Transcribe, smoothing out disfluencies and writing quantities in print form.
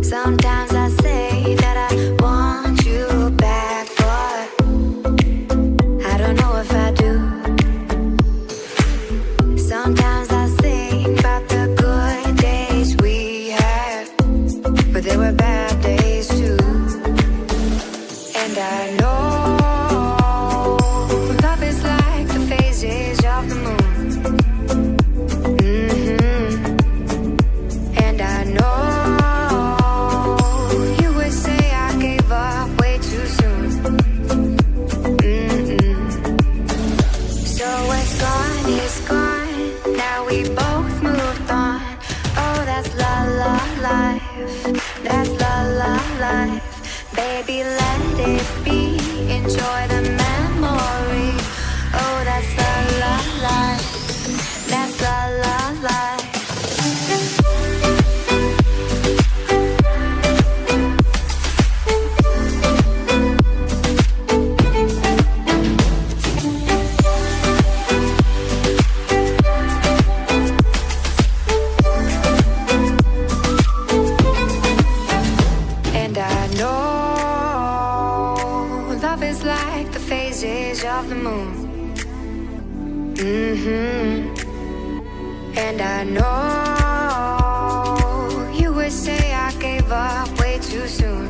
Sometimes I say that I want you back, but I don't know if I do. Sometimes I think about the good days we had, but there were bad days too. And I know love is like the phases of the moon. And I know you would say I gave up way too soon. So what's gone is gone. Now we both moved on. Oh, that's la la life. That's la la life. Baby, let it be. Enjoy the memory. Oh, that's la la life. That's la la life. And I know love is like the phases of the moon. And I know you would say I gave up way too soon.